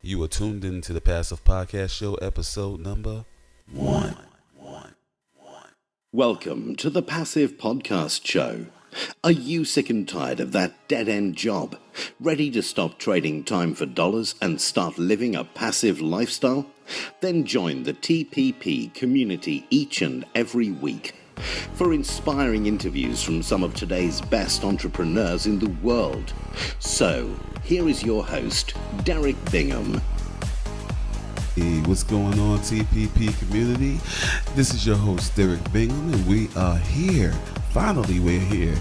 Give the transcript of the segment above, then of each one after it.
You are tuned into the Passive Podcast Show, episode number one. Welcome to the Passive Podcast Show. Are you sick and tired of that dead-end job? Ready to stop trading time for dollars and start living a passive lifestyle? Then join the TPP community each and every week for inspiring interviews from some of today's best entrepreneurs in the world. So, here is your host, Derek Bingham. Hey, what's going on, TPP community? This is your host, Derek Bingham, and we are here. Finally, we're here.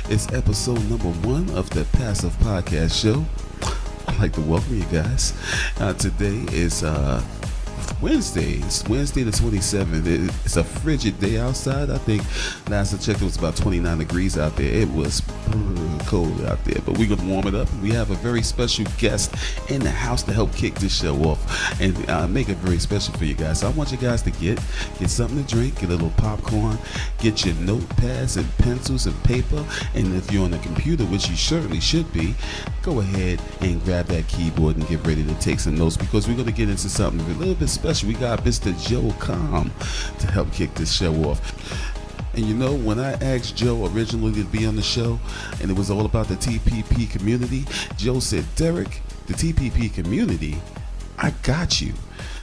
It's episode number one of the Passive Podcast Show. I'd like to welcome you guys. Today is Wednesday. It's Wednesday the 27th. It's a frigid day outside. I think last I checked it was about 29 degrees out there. It was cold out there, but we're going to warm it up. We have a very special guest in the house to help kick this show off and make it very special for you guys. So I want you guys to get something to drink, get a little popcorn, get your notepads and pencils and paper, and if you're on a computer, which you certainly should be, go ahead and grab that keyboard and get ready to take some notes, because we're going to get into something a little bit special. We got Mr. Joel Comm to help kick this show off. And you know, when I asked Joe originally to be on the show, and it was all about the TPP community, Joe said, Derek, the TPP community, I got you.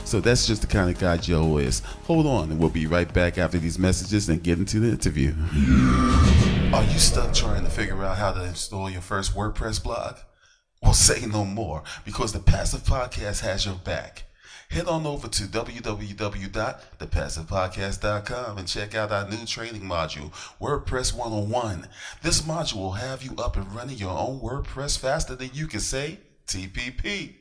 So that's just the kind of guy Joe is. Hold on, and we'll be right back after these messages and get into the interview. Are you stuck trying to figure out how to install your first WordPress blog? Well, say no more, because the Passive Podcast has your back. Head on over to www.thepassivepodcast.com and check out our new training module, WordPress 101. This module will have you up and running your own WordPress faster than you can say TPP.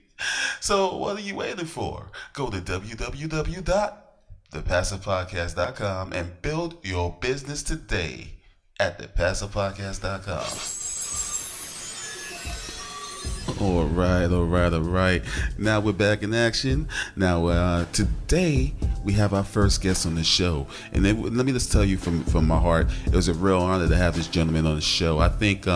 So what are you waiting for? Go to www.thepassivepodcast.com and build your business today at thepassivepodcast.com. All right. Now we're back in action. Now, today we have our first guest on the show. And let me just tell you from my heart, it was a real honor to have this gentleman on the show. I think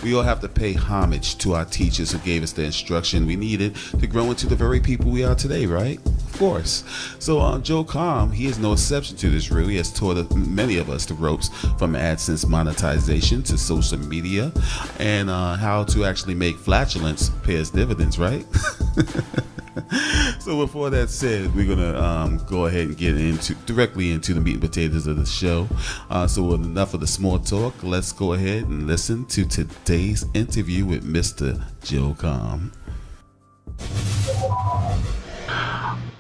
we all have to pay homage to our teachers who gave us the instruction we needed to grow into the very people we are today, right? Of course. So Joel Comm, he is no exception to this rule. He has taught many of us the ropes from AdSense monetization to social media and how to actually make flatulence pay us dividends, right? So before that said, we're gonna go ahead and get directly into the meat and potatoes of the show. So with enough of the small talk, let's go ahead and listen to today's interview with Mr. Joel Comm.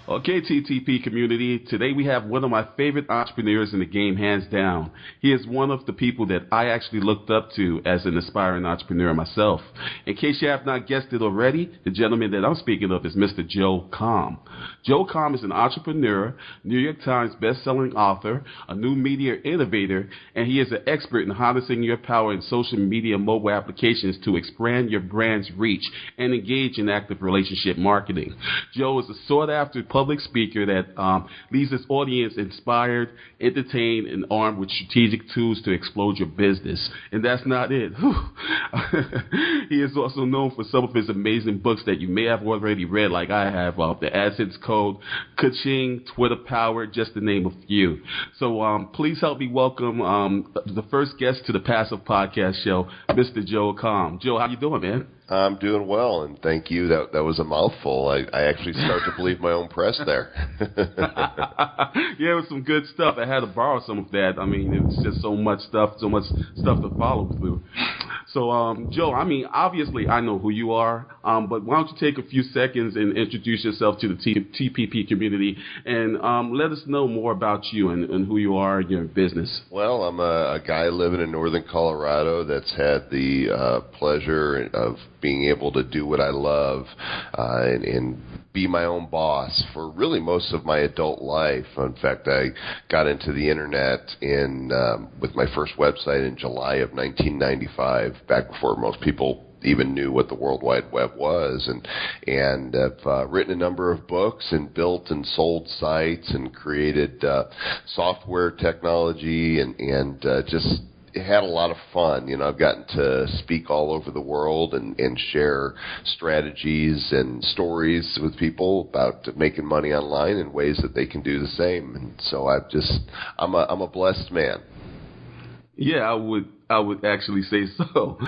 Okay, TTP community, today we have one of my favorite entrepreneurs in the game, hands down. He is one of the people that I actually looked up to as an aspiring entrepreneur myself. In case you have not guessed it already, the gentleman that I'm speaking of is Mr. Joel Comm. Joel Comm is an entrepreneur, New York Times best-selling author, a new media innovator, and he is an expert in harnessing your power in social media mobile applications to expand your brand's reach and engage in active relationship marketing. Joel is a sought-after public speaker that leaves his audience inspired, entertained, and armed with strategic tools to explode your business. And that's not it. He is also known for some of his amazing books that you may have already read, like I have, The AdSense Code, Ka-Ching, Twitter Power, just to name a few. So please help me welcome the first guest to the Passive Podcast Show, Mr. Joel Comm. Joe, how you doing, man? I'm doing well, and thank you. That was a mouthful. I actually start to believe my own press there. Yeah, it was some good stuff. I had to borrow some of that. I mean, it's just so much stuff to follow through. So, Joe, I mean, obviously I know who you are, but why don't you take a few seconds and introduce yourself to the TPP community and let us know more about you and who you are in your business. Well, I'm a guy living in northern Colorado that's had the pleasure of being able to do what I love and be my own boss for really most of my adult life. In fact, I got into the internet with my first website in July of 1995, back before most people even knew what the World Wide Web was, and I've written a number of books and built and sold sites and created software technology and just had a lot of fun. I've gotten to speak all over the world and share strategies and stories with people about making money online in ways that they can do the same. And so I'm a blessed man. Yeah, I would actually say so.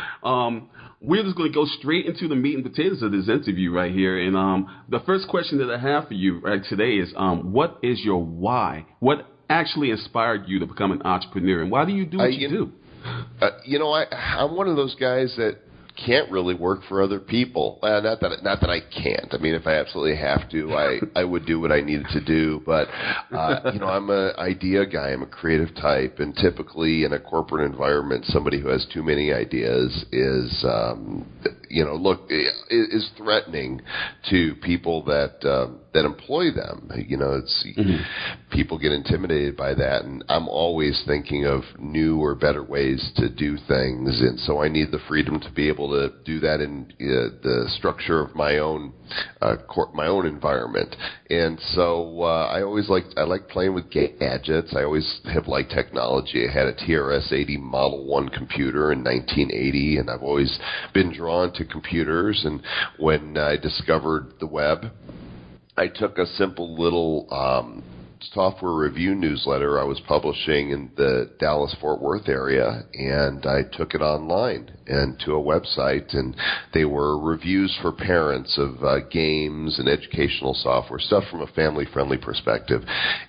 We're just going to go straight into the meat and potatoes of this interview right here. And the first question that I have for you right today is, what is your why? What actually inspired you to become an entrepreneur, and why do you do what you do? I'm one of those guys that can't really work for other people. Not that I can't. I mean, if I absolutely have to, I would do what I needed to do. But I'm an idea guy. I'm a creative type, and typically in a corporate environment, somebody who has too many ideas is threatening to people that employ them. People get intimidated by that, and I'm always thinking of new or better ways to do things, and so I need the freedom to be able to do that in the structure of my own environment. And so I like playing with gadgets. I always have liked technology. I had a TRS-80 Model 1 computer in 1980, and I've always been drawn to computers. And when I discovered the web, I took a simple little software review newsletter I was publishing in the Dallas-Fort Worth area, and I took it online and to a website, and they were reviews for parents of games and educational software, stuff from a family-friendly perspective.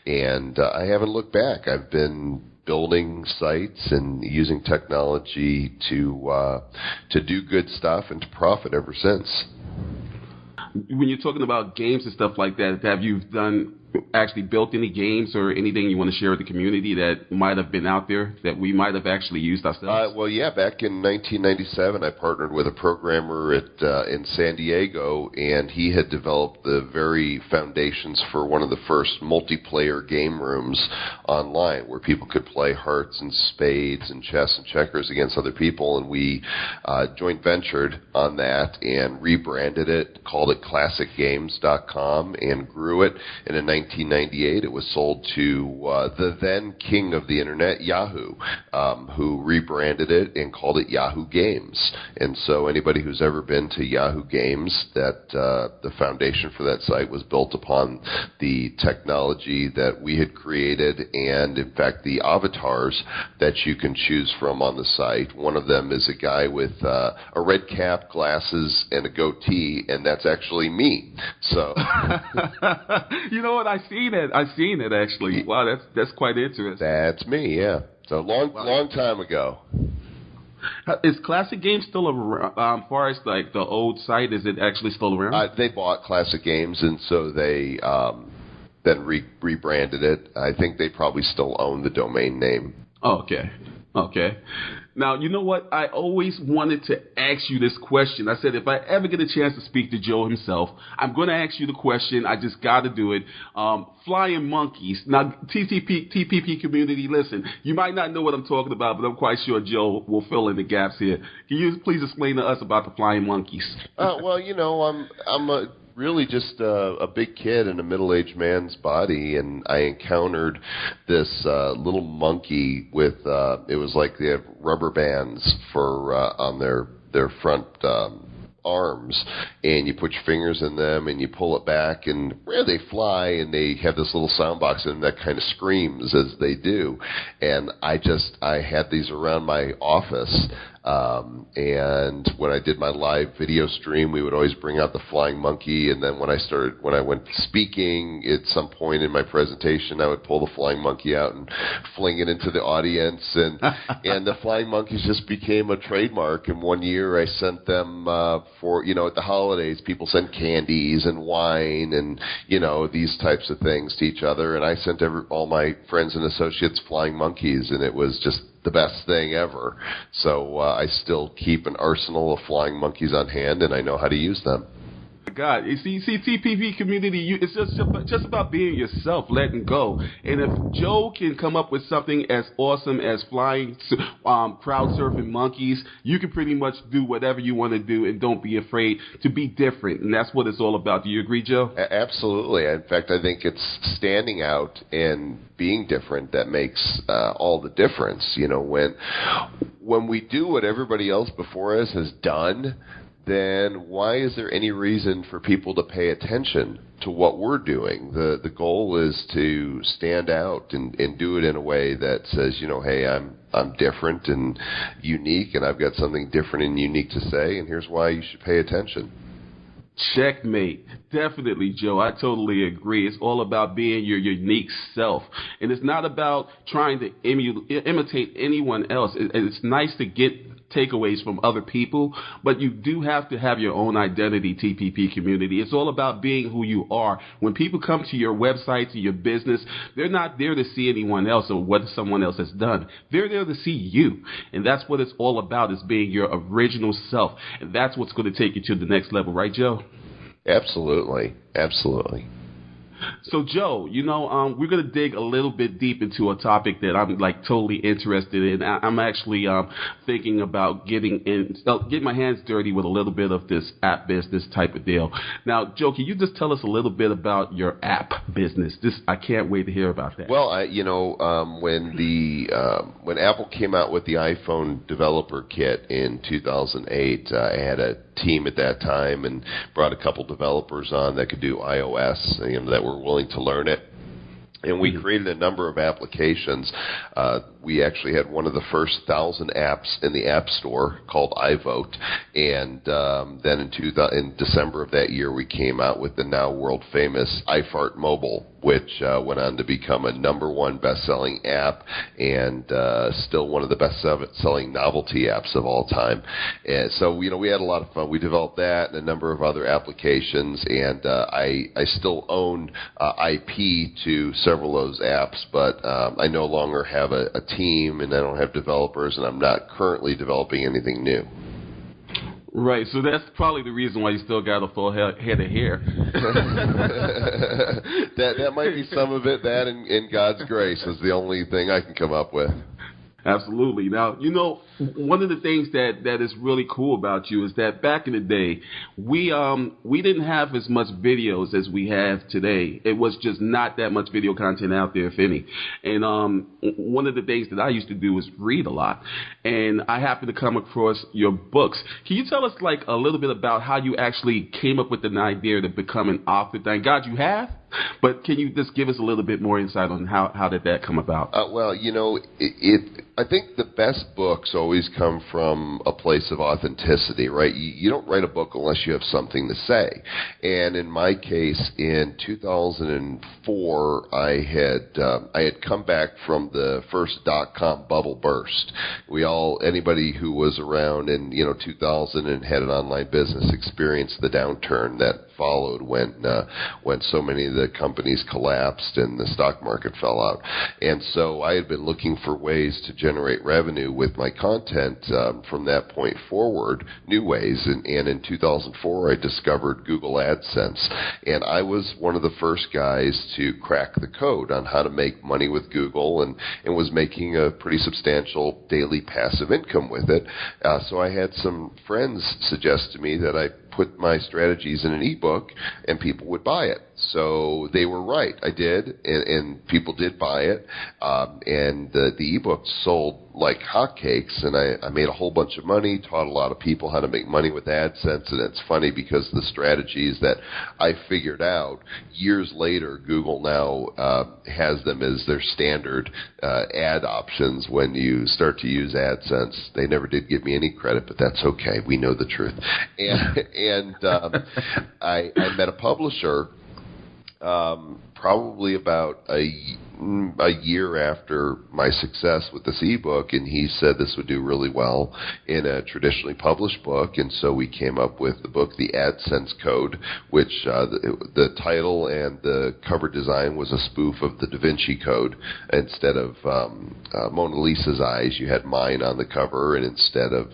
And I haven't looked back. I've been building sites and using technology to do good stuff and to profit ever since. When you're talking about games and stuff like that, have you actually built any games or anything you want to share with the community that might have been out there that we might have actually used ourselves? Back in 1997, I partnered with a programmer in San Diego, and he had developed the very foundations for one of the first multiplayer game rooms online where people could play hearts and spades and chess and checkers against other people, and we joint ventured on that and rebranded it, called it ClassicGames.com, and grew it. And in 1998, it was sold to the then king of the internet, Yahoo, who rebranded it and called it Yahoo Games. And so anybody who's ever been to Yahoo Games, that the foundation for that site was built upon the technology that we had created, and in fact the avatars that you can choose from on the site. One of them is a guy with a red cap, glasses, and a goatee, and that's actually me. So you know what? I've seen it actually. Wow, that's quite interesting. That's me, yeah. So long time ago. Is Classic Games still around? Far as like the old site, is it actually still around? They bought Classic Games, and so they then rebranded it. I think they probably still own the domain name. Oh, okay. Now, you know what? I always wanted to ask you this question. I said, if I ever get a chance to speak to Joe himself, I'm going to ask you the question. I just got to do it. Flying monkeys. Now, TPP community, listen, you might not know what I'm talking about, but I'm quite sure Joe will fill in the gaps here. Can you please explain to us about the flying monkeys? I'm really just a big kid in a middle-aged man's body, and I encountered this little monkey with it was like they have rubber bands for on their front arms, and you put your fingers in them and you pull it back, and where they fly, and they have this little sound box in them that kind of screams as they do. And I had these around my office. And when I did my live video stream, we would always bring out the flying monkey. And then when I went speaking at some point in my presentation, I would pull the flying monkey out and fling it into the audience. And the flying monkeys just became a trademark. And one year I sent them for, at the holidays, people sent candies and wine and, these types of things to each other. And I sent all my friends and associates flying monkeys, and it was just the best thing ever. So I still keep an arsenal of flying monkeys on hand, and I know how to use them. God, you see, TPP community, it's just about being yourself, letting go. And if Joe can come up with something as awesome as flying, crowd surfing monkeys, you can pretty much do whatever you want to do, and don't be afraid to be different. And that's what it's all about. Do you agree, Joe? Absolutely. In fact, I think it's standing out and being different that makes all the difference. You know, when we do what everybody else before us has done, then why is there any reason for people to pay attention to what we're doing? The goal is to stand out and do it in a way that says, you know, hey, I'm different and unique, and I've got something different and unique to say, and here's why you should pay attention. Checkmate. Definitely, Joe. I totally agree. It's all about being your unique self. And it's not about trying to imitate anyone else. It's nice to get takeaways from other people, but you do have to have your own identity, TPP community. It's all about being who you are. When people come to your website, to your business, they're not there to see anyone else or what someone else has done. They're there to see you. And that's what it's all about, is being your original self. And that's what's going to take you to the next level. Right, Joe? Absolutely. Absolutely. So, Joe, you know, we're going to dig a little bit deep into a topic that I'm totally interested in. I'm actually thinking about getting my hands dirty with a little bit of this app business type of deal. Now, Joe, can you just tell us a little bit about your app business? I can't wait to hear about that. Well, when Apple came out with the iPhone developer kit in 2008, I had a team at that time and brought a couple developers on that could do iOS, that were willing to learn it. And we created a number of applications. We actually had one of the first 1,000 apps in the App Store called iVote. And then in December of that year, we came out with the now world-famous iFart Mobile, which went on to become a #1 best-selling app and still one of the best-selling novelty apps of all time. And so, we had a lot of fun. We developed that and a number of other applications, and I still own IP to several of those apps, but I no longer have a team, and I don't have developers, and I'm not currently developing anything new. Right, so that's probably the reason why you still got a full head of hair. that might be some of it. That and God's grace is the only thing I can come up with. Absolutely. Now, one of the things that is really cool about you is that back in the day, we didn't have as much videos as we have today. It was just not that much video content out there, if any. And one of the things that I used to do was read a lot. And I happened to come across your books. Can you tell us a little bit about how you actually came up with an idea to become an author? Thank God you have. But can you just give us a little bit more insight on how did that come about? I think the best books always come from a place of authenticity, right? You don't write a book unless you have something to say. And in my case, in 2004, I had come back from the first .com bubble burst. Anybody who was around in 2000 and had an online business experienced the downturn that followed when so many of the companies collapsed and the stock market fell out. And so I had been looking for ways to generate revenue with my content from that point forward, new ways. And in 2004, I discovered Google AdSense. And I was one of the first guys to crack the code on how to make money with Google and was making a pretty substantial daily passive income with it. So I had some friends suggest to me that I put my strategies in an ebook and people would buy it. So they were right. I did, and people did buy it. And the ebook sold like hotcakes, and I made a whole bunch of money, taught a lot of people how to make money with AdSense. And it's funny because the strategies that I figured out years later, Google now has them as their standard ad options when you start to use AdSense. They never did give me any credit, but that's okay. We know the truth. And I met a publisher probably about a year after my success with this ebook, and he said this would do really well in a traditionally published book, and so we came up with the book, The AdSense Code, which the title and the cover design was a spoof of the Da Vinci Code. Instead of Mona Lisa's eyes, you had mine on the cover, and instead of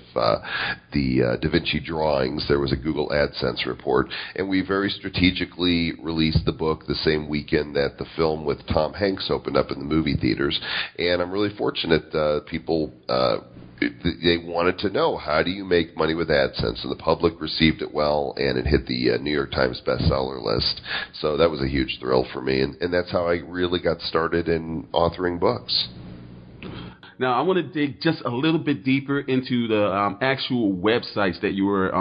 the Da Vinci drawings, there was a Google AdSense report. And we very strategically released the book the same weekend that the film with Tom Hanks opened up in the movie theaters. And I'm really fortunate people they wanted to know, how do you make money with AdSense? And the public received it well, and it hit the New York Times bestseller list. So that was a huge thrill for me, and that's how I really got started in authoring books. Now, I want to dig just a little bit deeper into the actual websites that you were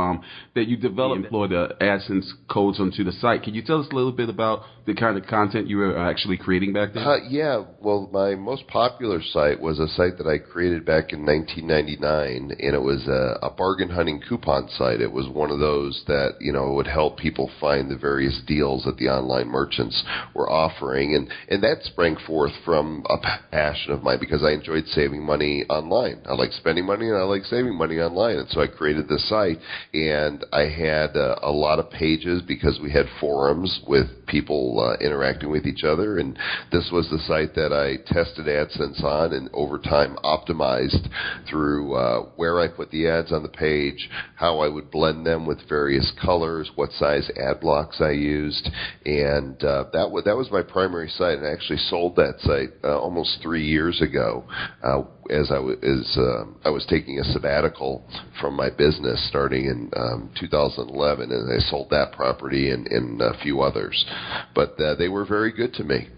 that you developed and employed the AdSense codes onto the site. Can you tell us a little bit about the kind of content you were actually creating back then? Yeah. Well, my most popular site was a site that I created back in 1999, and it was a bargain hunting coupon site. It was one of those that, would help people find the various deals that the online merchants were offering, and that sprang forth from a passion of mine because I enjoyed saving money online. I like spending money and I like saving money online, and so I created this site, and I had a lot of pages because we had forums with people interacting with each other, and this was the site that I tested AdSense on and over time optimized through where I put the ads on the page, how I would blend them with various colors, what size ad blocks I used, and that was my primary site, and I actually sold that site almost 3 years ago as I was taking a sabbatical from my business starting in 2011, and I sold that property and a few others. But they were very good to me.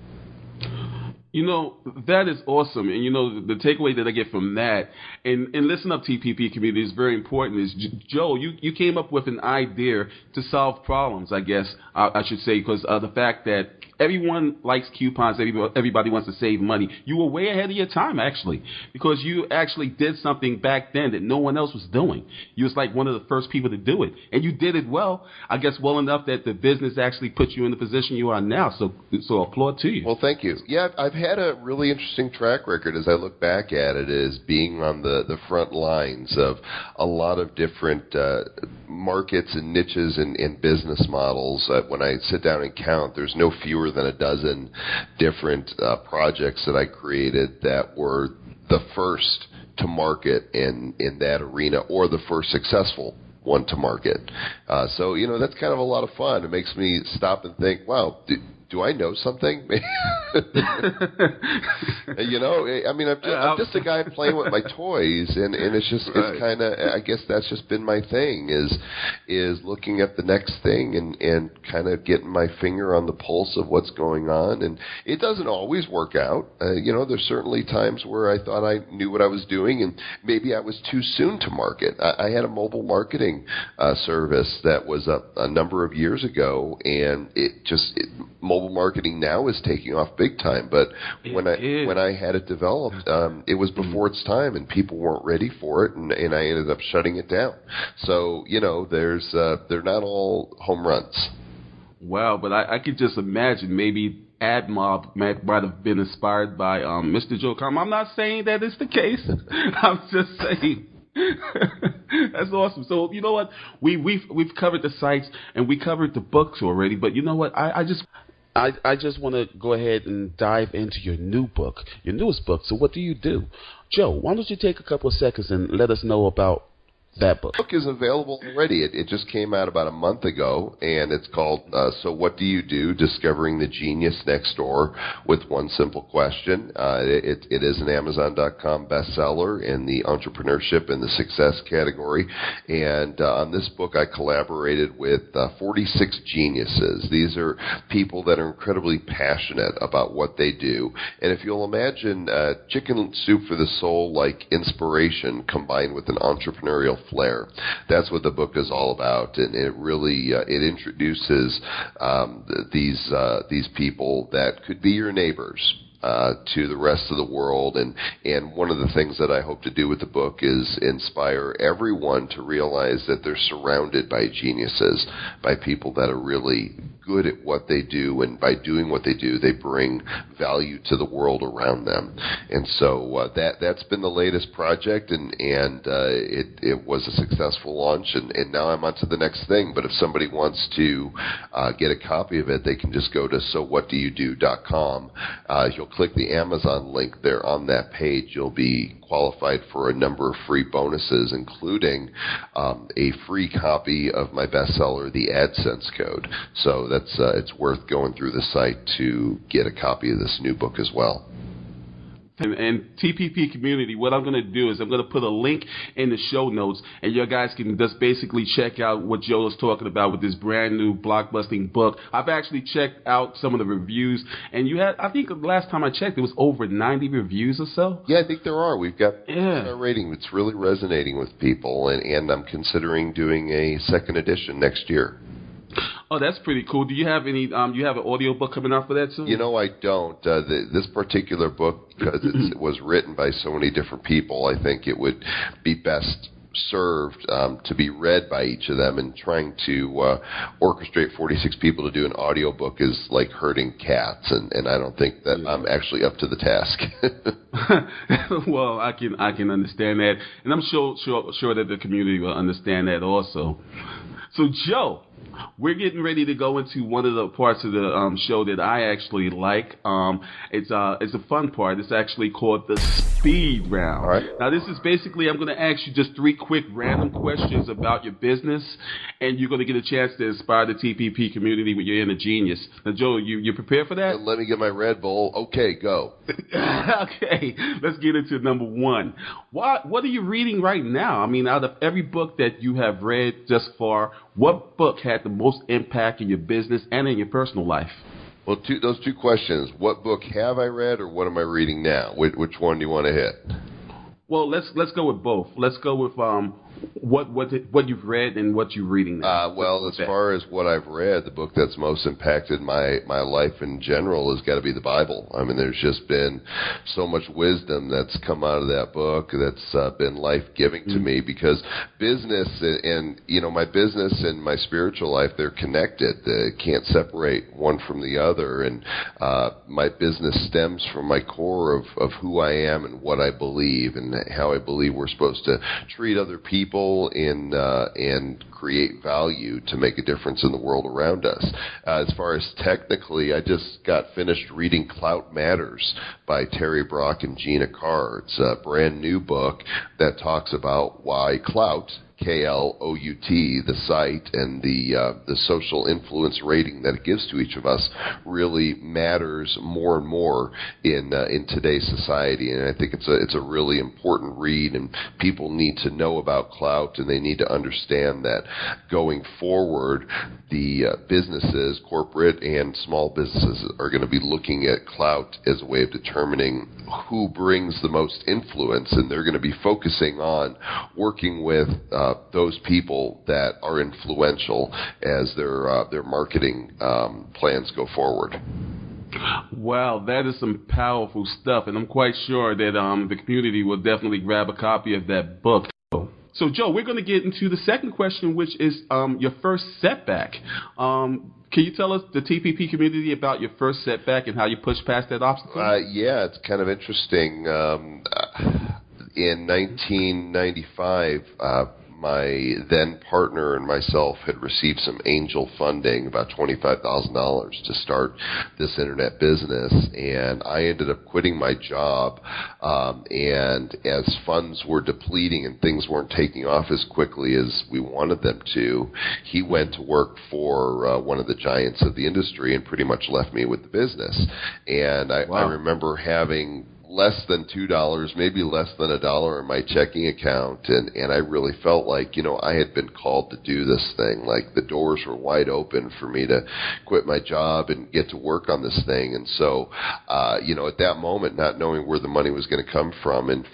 That is awesome. And, the takeaway that I get from that, and listen up, TPP community, is very important, is, Joe, you came up with an idea to solve problems, I guess, I should say, because the fact that everyone likes coupons, everybody wants to save money. You were way ahead of your time, actually, because you actually did something back then that no one else was doing. You was like one of the first people to do it, and you did it well, I guess well enough that the business actually put you in the position you are now, so applaud to you. Well, thank you. Yeah, I've had a really interesting track record as I look back at it, as being on the front lines of a lot of different markets and niches and business models. When I sit down and count, there's no fewer than a dozen different projects that I created that were the first to market in that arena, or the first successful one to market. So that's kind of a lot of fun. It makes me stop and think, wow, do I know something? I'm just a guy playing with my toys, and it's kind of, I guess that's just been my thing, is looking at the next thing and kind of getting my finger on the pulse of what's going on. And it doesn't always work out. There's certainly times where I thought I knew what I was doing, and maybe I was too soon to market. I had a mobile marketing service that was up a number of years ago, and mobile marketing now is taking off big time, but when I had it developed, it was before its time, and people weren't ready for it, and I ended up shutting it down. So they're not all home runs. Wow, but I could just imagine maybe AdMob might have been inspired by Mr. Joel Comm. I'm not saying that it's the case. I'm just saying. That's awesome. So you know what? We've covered the sites and we covered the books already, but you know what? I just want to go ahead and dive into your newest book. So what do you do? Joe, why don't you take a couple of seconds and let us know about that book? The book is available already. It just came out about a month ago, and it's called So What Do You Do? Discovering the Genius Next Door with One Simple Question. It is an Amazon.com bestseller in the entrepreneurship and the success category. And on this book, I collaborated with 46 geniuses. These are people that are incredibly passionate about what they do. And if you'll imagine chicken soup for the soul, like inspiration combined with an entrepreneurial flair. That's what the book is all about, and it really it introduces these people that could be your neighbors. to the rest of the world. And one of the things that I hope to do with the book is inspire everyone to realize that they're surrounded by geniuses, by people that are really good at what they do, and by doing what they do, they bring value to the world around them. And so that's been the latest project, and it was a successful launch, and now I'm on to the next thing. But if somebody wants to get a copy of it, they can just go to sowhatdoyoudo.com. You'll click the Amazon link there on that page. You'll be qualified for a number of free bonuses, including a free copy of my bestseller, The AdSense Code. So it's worth going through the site to get a copy of this new book as well. And TPP community, what I'm going to do is I'm going to put a link in the show notes, and you guys can just basically check out what Joel is talking about with this brand new blockbusting book. I've actually checked out some of the reviews, and I think the last time I checked, it was over 90 reviews or so. Yeah, I think there are. We've got a rating that's really resonating with people, and I'm considering doing a second edition next year. Oh, that's pretty cool. Do you have any? You have an audio book coming out for that soon? I don't. This particular book, because it was written by so many different people, I think it would be best served to be read by each of them. And trying to orchestrate 46 people to do an audio book is like herding cats, and I don't think that I'm actually up to the task. Well, I can understand that, and I'm sure that the community will understand that also. So, Joe, we're getting ready to go into one of the parts of the show that I actually like. It's a fun part. It's actually called the speed round. All right. Now, this is basically, I'm going to ask you just 3 quick random questions about your business, and you're going to get a chance to inspire the TPP community with your inner genius. Now, Joe, you prepared for that? Let me get my Red Bull. Okay, go. Okay, let's get into number 1. What are you reading right now? I mean, out of every book that you have read thus far, what book had the most impact in your business and in your personal life? Well, those 2 questions. What book have I read, or what am I reading now? Which one do you want to hit? Well, let's go with both. Let's go with what you've read and what you're reading now. Well, as far as what I've read, the book that's most impacted my life in general has got to be the Bible. I mean, there's just been so much wisdom that's come out of that book that's been life-giving to me, because business and my business and my spiritual life, they're connected. They can't separate one from the other, and my business stems from my core of who I am and what I believe, and how I believe we're supposed to treat other people and create value to make a difference in the world around us. As far as technically, I just got finished reading Clout Matters by Terry Brock and Gina Carr. It's a brand new book that talks about why clout, K-L-O-U-T, the site, and the social influence rating that it gives to each of us really matters more and more in today's society. And I think it's a really important read, and people need to know about clout, and they need to understand that going forward, the businesses, corporate and small businesses, are going to be looking at clout as a way of determining who brings the most influence, and they're going to be focusing on working with those people that are influential as their marketing plans go forward. Wow, that is some powerful stuff, and I'm quite sure that the community will definitely grab a copy of that book. So, Joe, we're going to get into the second question, which is your first setback. Can you tell us, the TPP community, about your first setback and how you pushed past that obstacle? Yeah, it's kind of interesting. In 1995, my then partner and myself had received some angel funding, about $25,000, to start this internet business, and I ended up quitting my job. And as funds were depleting and things weren't taking off as quickly as we wanted them to, he went to work for one of the giants of the industry and pretty much left me with the business. And I remember having less than $2, maybe less than $1 in my checking account, and I really felt like, I had been called to do this thing. Like, the doors were wide open for me to quit my job and get to work on this thing. And so, at that moment, not knowing where the money was going to come from and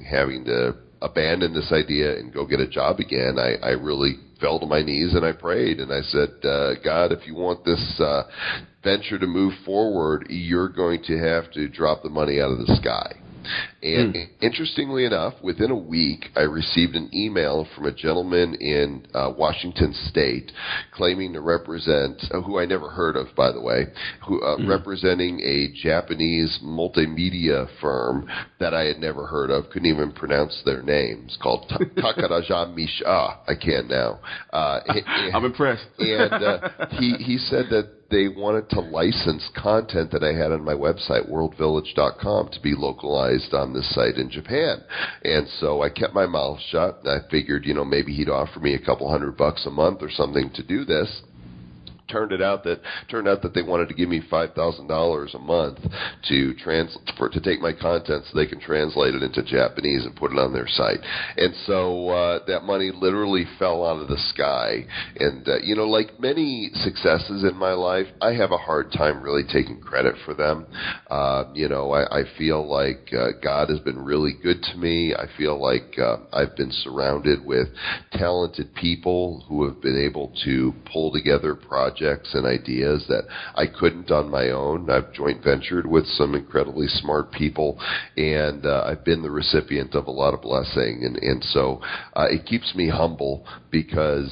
having to abandon this idea and go get a job again, I really fell to my knees and I prayed and I said, God, if you want this venture to move forward, you're going to have to drop the money out of the sky. And interestingly enough, within a week, I received an email from a gentleman in Washington State claiming to represent, who I never heard of, by the way, representing a Japanese multimedia firm that I had never heard of, couldn't even pronounce their name. It's called Takaraja Misha. I can now. I'm impressed. And he said that they wanted to license content that I had on my website, worldvillage.com, to be localized on this site in Japan. And so I kept my mouth shut. I figured, maybe he'd offer me a couple $100 a month or something to do this. Turned out that they wanted to give me $5,000 a month to take my content so they can translate it into Japanese and put it on their site. And so that money literally fell out of the sky. And like many successes in my life, I have a hard time really taking credit for them. I feel like God has been really good to me. I feel like I've been surrounded with talented people who have been able to pull together projects and ideas that I couldn't on my own. I've joint ventured with some incredibly smart people, and I've been the recipient of a lot of blessing. And so it keeps me humble because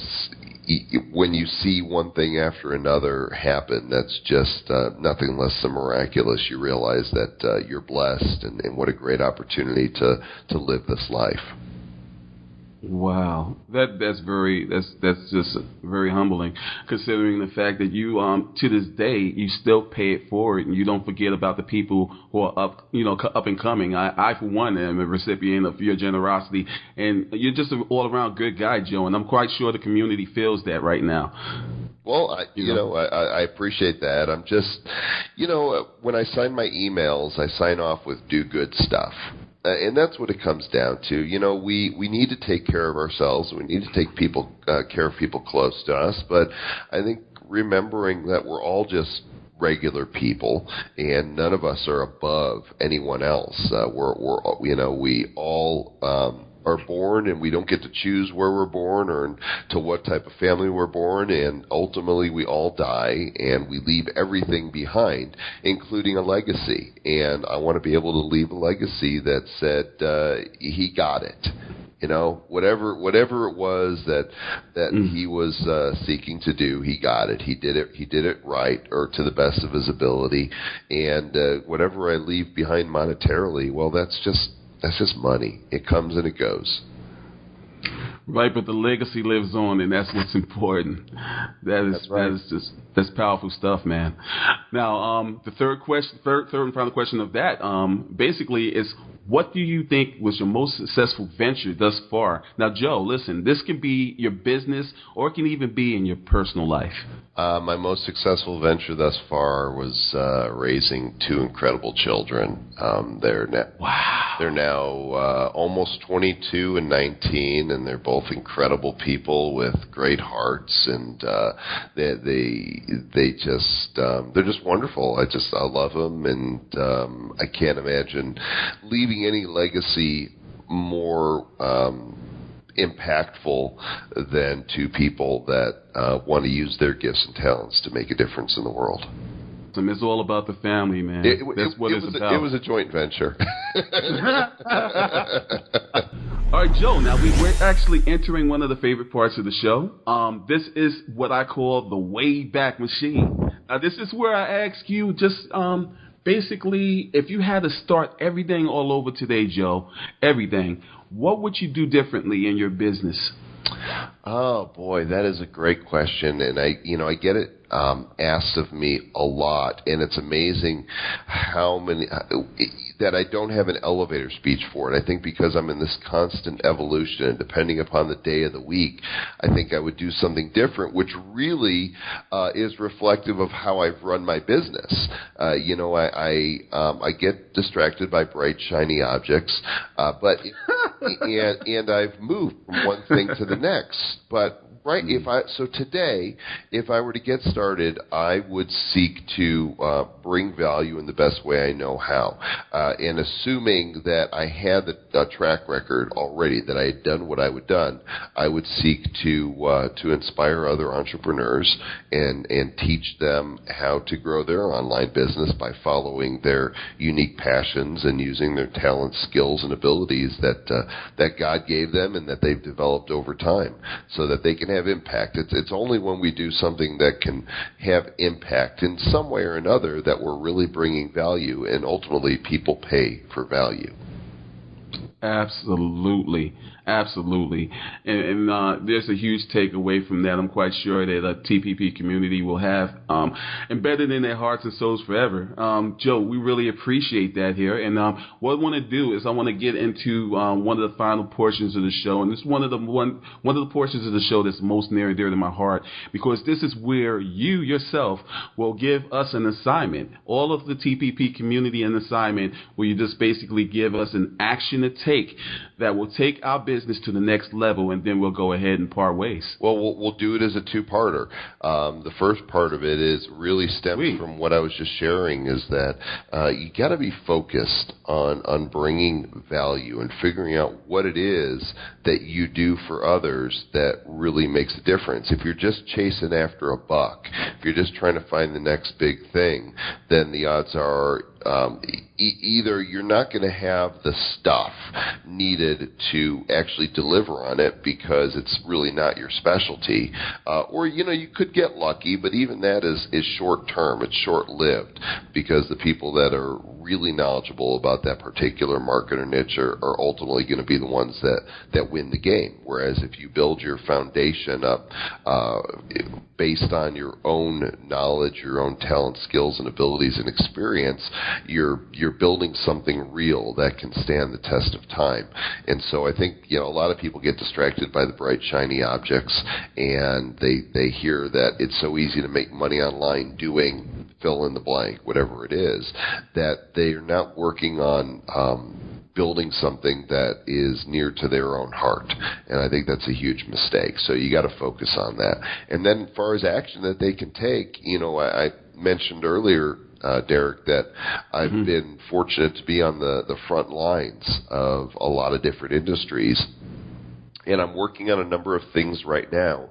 when you see one thing after another happen, that's just nothing less than miraculous. You realize that you're blessed, and what a great opportunity to live this life. Wow, that's just very humbling, considering the fact that you to this day you still pay it forward and you don't forget about the people who are up and coming. I for one am a recipient of your generosity, and you're just an all around good guy, Joe, and I'm quite sure the community feels that right now. Well, I appreciate that. I'm just, when I sign my emails, I sign off with do good stuff. And that's what it comes down to. We need to take care of ourselves. We need to take care of people close to us. But I think remembering that we're all just regular people, and none of us are above anyone else. We all are born, and we don't get to choose where we're born or to what type of family we're born, and ultimately we all die, and we leave everything behind, including a legacy. And I want to be able to leave a legacy that said he got it. Whatever it was that he was seeking to do, he got it. He did it right, or to the best of his ability. And whatever I leave behind monetarily, well, that's just money. It comes and it goes. Right, but the legacy lives on, and that's what's important. That's powerful stuff, man. Now, the third and final question of that, basically is, what do you think was your most successful venture thus far? Now, Joe, listen, this can be your business, or it can even be in your personal life. My most successful venture thus far was raising two incredible children. They're now almost 22 and 19, and they're both incredible people with great hearts, and they're just wonderful. I love them, and I can't imagine leaving any legacy more impactful than to people that want to use their gifts and talents to make a difference in the world. It's all about the family, man. That's what it's about. It was a joint venture. All right, Joe, now we're actually entering one of the favorite parts of the show. This is what I call the Wayback Machine. Now, this is where I ask you just basically, if you had to start everything all over today, Joe, everything, what would you do differently in your business? Oh boy, that is a great question, and I get it asked of me a lot, and it's amazing how many that I don't have an elevator speech for it. I think because I'm in this constant evolution, and depending upon the day of the week, I think I would do something different, which really is reflective of how I've run my business. I get distracted by bright, shiny objects, and I've moved from one thing to the next. But right. So today, if I were to get started, I would seek to bring value in the best way I know how, and assuming that I had a track record already, that I had done what I would seek to inspire other entrepreneurs and teach them how to grow their online business by following their unique passions and using their talents, skills, and abilities that God gave them and that they've developed over time, so that they can have impact. It's only when we do something that can have impact in some way or another that we're really bringing value, and ultimately people pay for value. Absolutely. And there's a huge takeaway from that. I'm quite sure that a TPP community will have embedded in their hearts and souls forever. Joe, we really appreciate that here. And what I want to do is I want to get into one of the final portions of the show. And this is one of the portions of the show that's most near and dear to my heart, because this is where you yourself will give us an assignment. All of the TPP community an assignment where you just basically give us an action to take that will take our business to the next level, and then we'll go ahead and part ways. Well, we'll do it as a two-parter. The first part of it is really stems from what I was just sharing, is that you got to be focused on bringing value and figuring out what it is that you do for others that really makes a difference. If you're just chasing after a buck, if you're just trying to find the next big thing, then the odds are either you're not going to have the stuff needed to actually deliver on it because it's really not your specialty, or you could get lucky, but even that is short term. It's short lived, because the people that are really knowledgeable about that particular market or niche are ultimately going to be the ones that win the game. Whereas if you build your foundation up based on your own knowledge, your own talent, skills, and abilities and experience, you're building something real that can stand the test of time. And so I think a lot of people get distracted by the bright, shiny objects, and they hear that it's so easy to make money online doing fill in the blank, whatever it is, that they're not working on building something that is near to their own heart. And I think that's a huge mistake. So you got to focus on that. And then as far as action that they can take, I mentioned earlier, Derek, that I've been fortunate to be on the front lines of a lot of different industries, and I'm working on a number of things right now.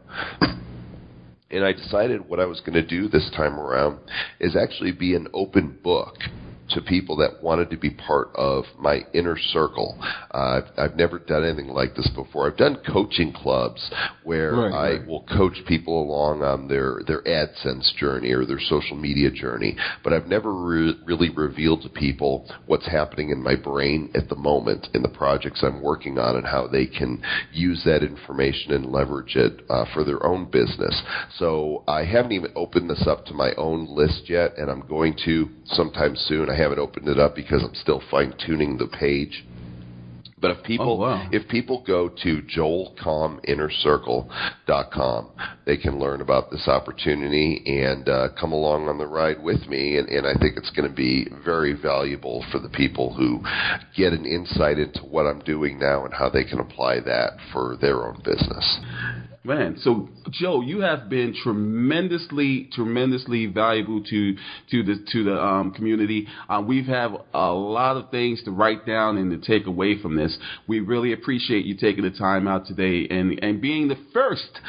And I decided what I was going to do this time around is actually be an open book to people that wanted to be part of my inner circle. I've never done anything like this before. I've done coaching clubs where I will coach people along on their AdSense journey or their social media journey, but I've never really revealed to people what's happening in my brain at the moment in the projects I'm working on and how they can use that information and leverage it for their own business. So I haven't even opened this up to my own list yet, and I'm going to sometime soon. I haven't opened it up because I'm still fine-tuning the page. But if people go to joelcomminnercircle.com, they can learn about this opportunity and come along on the ride with me. And I think it's going to be very valuable for the people who get an insight into what I'm doing now and how they can apply that for their own business. Man, so Joe, you have been tremendously valuable to the community. We've had a lot of things to write down and to take away from this. We really appreciate you taking the time out today and being the first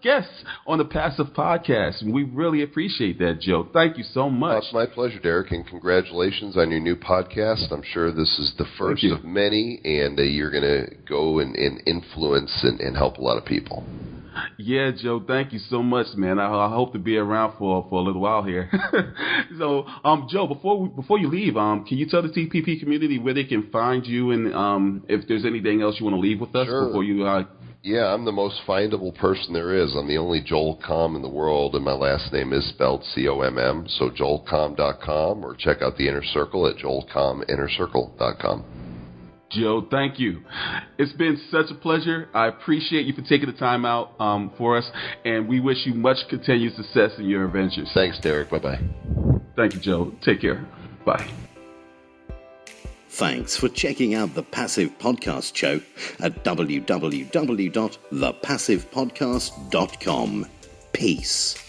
guest on the Passive Podcast. We really appreciate that, Joe. Thank you so much. It's my pleasure, Derek, and congratulations on your new podcast. I'm sure this is the first of many, and you're going to go and influence and help a lot of people. Yeah, Joe, thank you so much, man. I hope to be around for a little while here. So, Joe, before you leave, can you tell the TPP community where they can find you and if there's anything else you want to leave with us before you? Yeah, I'm the most findable person there is. I'm the only Joel Comm in the world, and my last name is spelled C-O-M-M. So joelcomm.com, or check out the Inner Circle at joelcomminnercircle.com. Joe, thank you. It's been such a pleasure. I appreciate you for taking the time out for us, and we wish you much continued success in your adventures. Thanks, Derek. Bye-bye. Thank you, Joe. Take care. Bye. Thanks for checking out The Passive Podcast Show at www.thepassivepodcast.com. Peace.